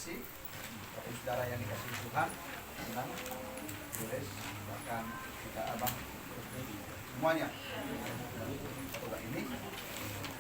kasih, saudara yang dikasih Tuhan, senang, tulis, bahkan kita abang, semuanya. Coba ini,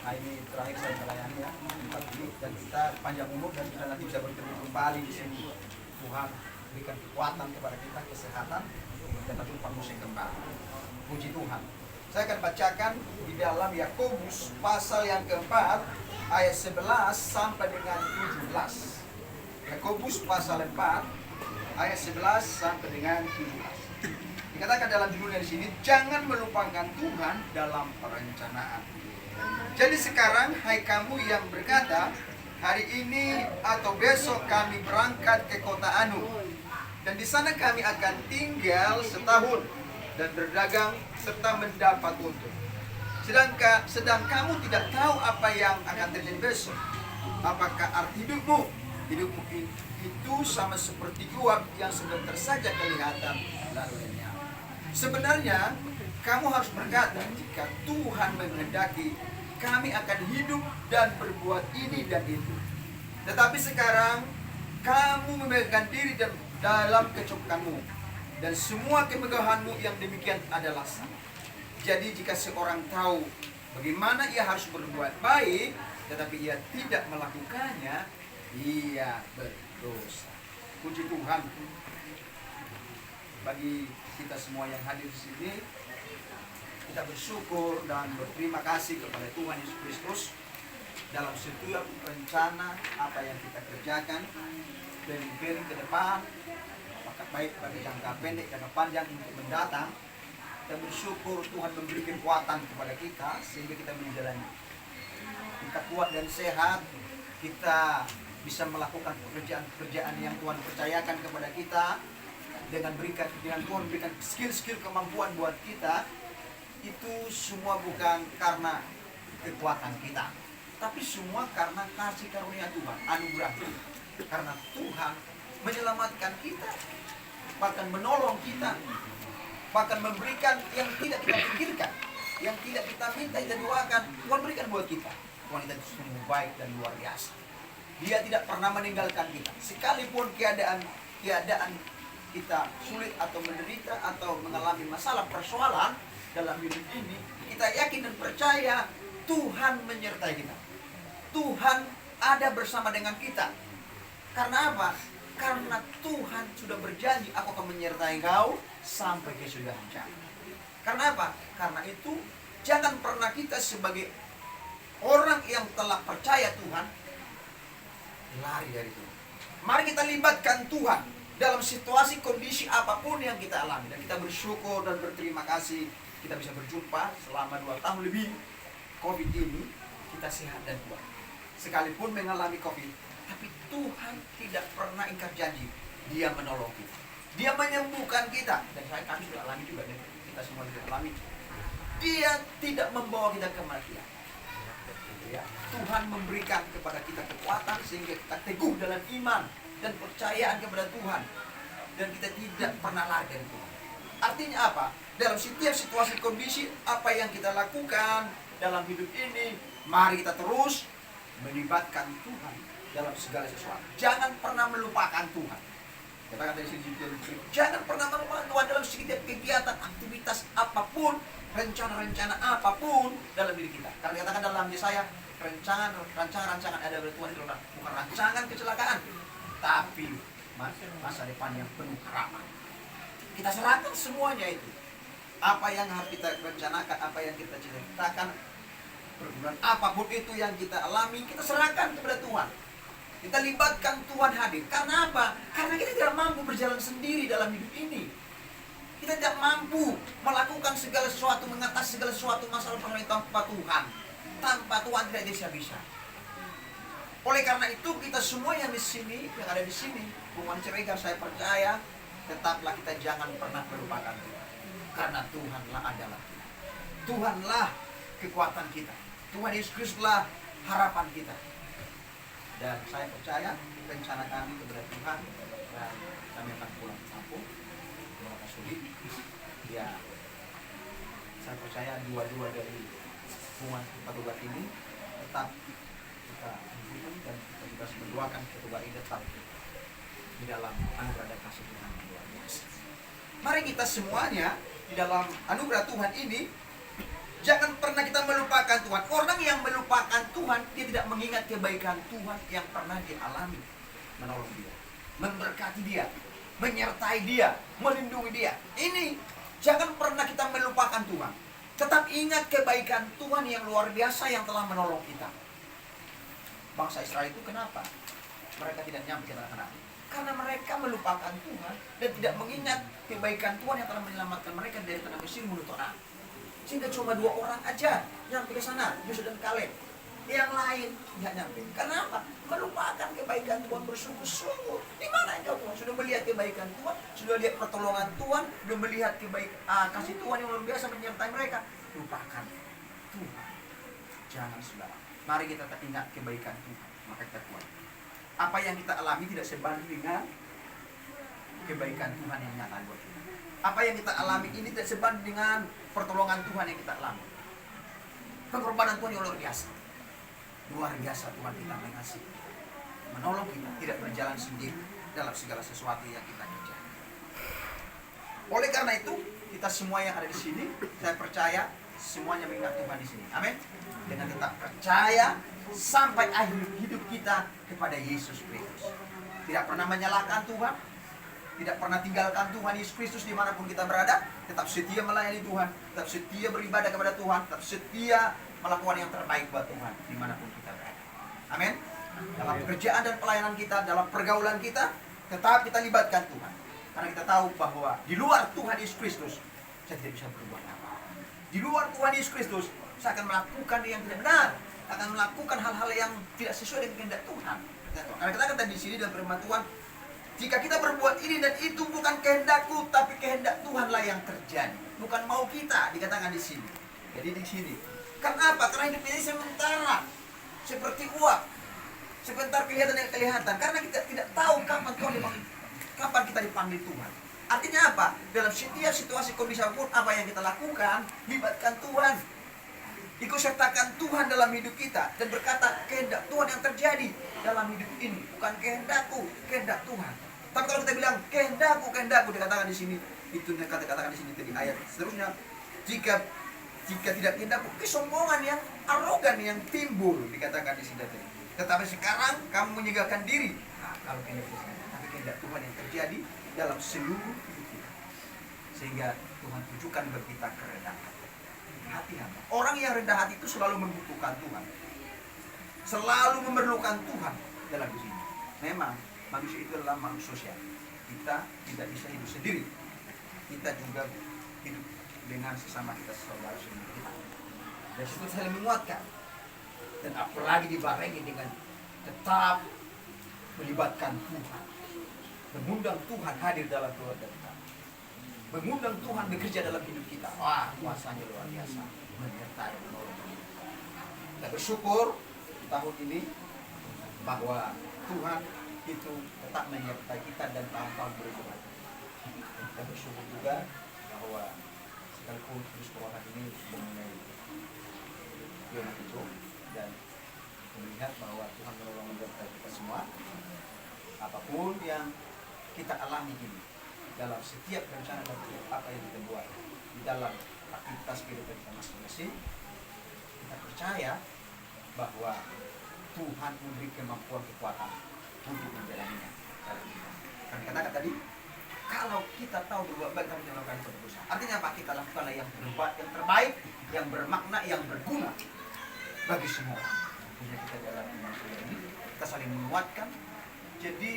nah ini terakhir saya melayani ya, tempat ini, dan kita panjang umur dan kita nanti bisa bertemu kembali di sini. Tuhan berikan kekuatan kepada kita, kesehatan, dan kita jumpa musik kembali. Puji Tuhan. Saya akan bacakan di dalam Yakobus pasal yang keempat ayat 11 sampai dengan 17. Yakobus pasal 4 ayat 11 sampai dengan 17. Dikatakan dalam judulnya di sini, jangan melupakan Tuhan dalam perencanaan. Jadi sekarang, hai kamu yang berkata, hari ini atau besok kami berangkat ke kota Anu, dan di sana kami akan tinggal setahun dan berdagang serta mendapat untung. Sedang kamu tidak tahu apa yang akan terjadi besok. Apakah arti hidupmu? Hidupmu itu sama seperti uap yang sebentar saja kelihatan lalu lenyap. Sebenarnya kamu harus berkata, jika Tuhan menghendaki, kami akan hidup dan berbuat ini dan itu. Tetapi sekarang kamu memegang diri dalam kecukupanmu, dan semua kemegahanmu yang demikian adalah sama. Jadi jika seorang tahu bagaimana ia harus berbuat baik, tetapi ia tidak melakukannya, ia berdosa. Puji Tuhan. Bagi kita semua yang hadir di sini, kita bersyukur dan berterima kasih kepada Tuhan Yesus Kristus dalam setiap rencana apa yang kita kerjakan, beri ke depan, apakah baik bagi jangka pendek, jangka panjang untuk mendatang. Kita bersyukur Tuhan memberi kekuatan kepada kita sehingga kita menjalani. Kita kuat dan sehat, kita bisa melakukan pekerjaan-pekerjaan yang Tuhan percayakan kepada kita dengan Tuhan berikan skill-skill kemampuan buat kita. Itu semua bukan karena kekuatan kita, tapi semua karena kasih karunia Tuhan, anugerah Tuhan. Karena Tuhan menyelamatkan kita, bahkan menolong kita, bahkan memberikan yang tidak kita pikirkan, yang tidak kita minta, kita doakan, Tuhan berikan buat kita. Tuhan itu sungguh baik dan luar biasa. Dia tidak pernah meninggalkan kita, sekalipun keadaan kita sulit atau menderita atau mengalami masalah persoalan dalam hidup ini, kita yakin dan percaya Tuhan menyertai kita. Tuhan ada bersama dengan kita. Karena apa? Karena Tuhan sudah berjanji, aku akan menyertai engkau sampai kesudahan zaman. Karena apa? Karena itu jangan pernah kita sebagai orang yang telah percaya Tuhan lari dari Tuhan. Mari kita libatkan Tuhan dalam situasi kondisi apapun yang kita alami. Dan kita bersyukur dan berterima kasih kita bisa berjumpa selama 2 tahun lebih COVID ini. Kita sehat dan kuat sekalipun mengalami COVID, tapi Tuhan tidak pernah ingkar janji. Dia menolong kita, Dia menyembuhkan kita. Dan kami sudah alami juga, dan kita semua sudah alami. Dia tidak membawa kita ke kematian. Tuhan memberikan kepada kita kekuatan sehingga kita teguh dalam iman dan percayaan kepada Tuhan, dan kita tidak pernah lari dari Tuhan. Artinya apa? Dalam setiap situasi kondisi apa yang kita lakukan dalam hidup ini, mari kita terus melibatkan Tuhan dalam segala sesuatu. Jangan pernah melupakan Tuhan. Katakan dari sini, jangan pernah melupakan Tuhan dalam setiap kegiatan, aktivitas apapun, rencana-rencana apapun dalam diri kita. Karena katakan dalam Yesaya, rancangan ada dari Tuhan itu bukan rancangan kecelakaan, tapi masa depan yang penuh harapan. Kita serahkan semuanya itu. Apa yang harus kita rencanakan, apa yang kita ceritakan, pergumulan apapun itu yang kita alami, kita serahkan kepada Tuhan. Kita libatkan Tuhan hadir. Karena apa? Karena kita tidak mampu berjalan sendiri dalam hidup ini. Kita tidak mampu melakukan segala sesuatu, mengatasi segala sesuatu masalah persoalan tanpa Tuhan. Tanpa Tuhan tidak bisa. Oleh karena itu kita semua yang di sini, yang ada di sini, Bung Ceregar, saya percaya, tetaplah kita jangan pernah melupakan Tuhan. Karena Tuhanlah adalah Tuhan. Tuhanlah kekuatan kita. Tuhan Yesus Kristuslah harapan kita. Dan saya percaya rencana kami kepada Tuhan, dan kami akan pulang ke kampung. Mereka sulit. Ya, saya percaya dua-dua dari hubungan petugas ini tetap kita mendukung dan kita juga mendoakan ketua ini tetap di dalam anugerah dan kasih Tuhan yang luar biasa. Mari kita semuanya di dalam anugerah Tuhan ini jangan pernah kita melupakan Tuhan. Orang yang melupakan Tuhan, dia tidak mengingat kebaikan Tuhan yang pernah dialami, menolong dia, memberkati dia, menyertai dia, melindungi dia. Ini jangan pernah kita melupakan Tuhan. Tetap ingat kebaikan Tuhan yang luar biasa yang telah menolong kita. Bangsa Israel itu kenapa mereka tidak nyampe ke tanah Kanaan? Karena mereka melupakan Tuhan dan tidak mengingat kebaikan Tuhan yang telah menyelamatkan mereka dari tanah Mesir menuju Kanaan. Sehingga cuma 2 orang aja nyampe ke sana, Yosua dan Kaleb. Yang lain nggak nyampe. Karena apa? Melupakan kebaikan Tuhan, bersungguh-sungguh. Di mana engkau Tuhan? Sudah melihat kebaikan Tuhan, sudah lihat pertolongan Tuhan, sudah melihat kasih Tuhan yang luar biasa menyertai mereka. Lupakan Tuhan. Jangan saudara. Mari kita ingat kebaikan Tuhan, maka kita kuat. Apa yang kita alami tidak sebanding dengan kebaikan Tuhan yang nyata buat kita. Apa yang kita alami ini tidak sebanding dengan pertolongan Tuhan yang kita alami. Pengorbanan Tuhan yang luar biasa. Luar biasa Tuhan kita mengasihi, menolong kita, tidak berjalan sendiri dalam segala sesuatu yang kita kerjakan. Oleh karena itu, kita semua yang ada di sini, saya percaya semuanya mengingat Tuhan di sini. Amin. Dengan tetap percaya sampai akhir hidup kita kepada Yesus Kristus. Tidak pernah menyalahkan Tuhan, tidak pernah tinggalkan Tuhan Yesus Kristus dimanapun kita berada. Tetap setia melayani Tuhan, tetap setia beribadah kepada Tuhan, tetap setia melakukan yang terbaik buat Tuhan dimanapun kita berada. Amin. Dalam pekerjaan dan pelayanan kita, dalam pergaulan kita, tetap kita libatkan Tuhan. Karena kita tahu bahwa di luar Tuhan Yesus Kristus, saya tidak bisa berbuat apa. Di luar Tuhan Yesus Kristus, saya akan melakukan yang tidak benar, akan melakukan hal-hal yang tidak sesuai dengan kehendak Tuhan. Karena kita kata di sini dalam firman Tuhan, jika kita berbuat ini dan itu bukan kehendakku, tapi kehendak Tuhanlah yang terjadi. Bukan mau kita, dikatakan di sini. Jadi di sini. Karena apa? Karena hidup ini sementara, seperti uap. Sebentar kelihatan. Karena kita tidak tahu kapan kita dipanggil Tuhan. Artinya apa? Dalam setiap situasi kondisi apapun, apa yang kita lakukan, libatkan Tuhan. Ikut sertakan Tuhan dalam hidup kita dan berkata kehendak Tuhan yang terjadi dalam hidup ini, bukan kehendakku, kehendak Tuhan. Tapi kalau kita bilang kehendakku dikatakan di sini, itu dikatakan di sini tadi ayat seterusnya, jika tidak kehendakku, kesombongan yang arogan yang timbul dikatakan di sini tadi. Tetapi sekarang kamu menyegahkan diri. Nah, kalau kehendak Tuhan yang terjadi dalam seluruh hidup kita, sehingga Tuhan tujukan bagi kita kerendahan hati hamba. Orang yang rendah hati itu selalu membutuhkan Tuhan, selalu memerlukan Tuhan dalam dirinya. Memang manusia itu adalah makhluk sosial. Kita tidak bisa hidup sendiri. Kita juga hidup dengan sesama kita, saudara sendiri kita. Dan itu saling menguatkan. Dan apalagi dibarengi dengan tetap melibatkan Tuhan, mengundang Tuhan hadir dalam keluarga kita, mengundang Tuhan bekerja dalam hidup kita. Wah, kuasanya luar biasa, menyertai, menolong kita. Kita bersyukur tahun ini bahwa Tuhan itu tetap menyertai kita dan tahun-tahun berikutnya. Kita bersyukur juga bahwa sekalipun terus perubahan ini mengenai Yonah itu, dan melihat bahwa Tuhan menolong menyertai kita semua, apapun yang kita alami ini dalam setiap rencana dan apa yang kita buat di dalam aktivitas kehidupan kita masing-masing, kita percaya bahwa Tuhan memberi kemampuan kekuatan untuk menjalaninya. Karena katakan tadi, kalau kita tahu berbuat baik kami melakukan dosa. Artinya apa? Kita lakukanlah yang berbuat yang terbaik, yang bermakna, yang berguna bagi semua orang. Jadi kita dalam manusia ini kita saling menguatkan. Jadi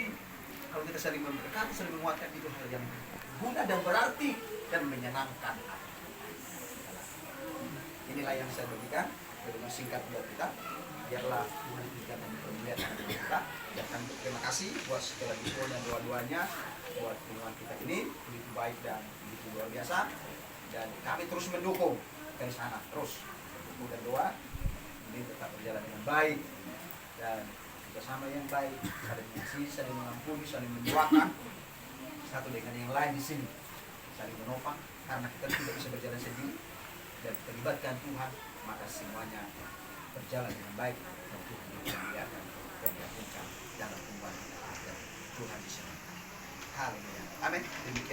kalau kita saling memberkati, saling menguatkan, itu hal yang berguna dan berarti dan menyenangkan hati. Inilah yang saya berikan dengan singkat buat kita. Biarlah Tuhan juga mempermuliakan kita. Dan terima kasih buat segala doa dan doa-doanya buat lingkungan kita ini begitu baik dan begitu luar biasa. Dan kami terus mendukung dari sana, terus mendukung dan doa ini tetap berjalan dengan baik dan bersama yang baik, saling mengasihi, saling mengampuni, saling mendoakan satu dengan yang lain di sini, saling menopang, karena kita tidak bisa berjalan sendiri dan terlibatkan Tuhan, maka semuanya berjalan dengan baik dan Tuhan yang dia akan perhatikan dalam pembuatan agar Tuhan bisa. Haleluya. Amin. Demikian.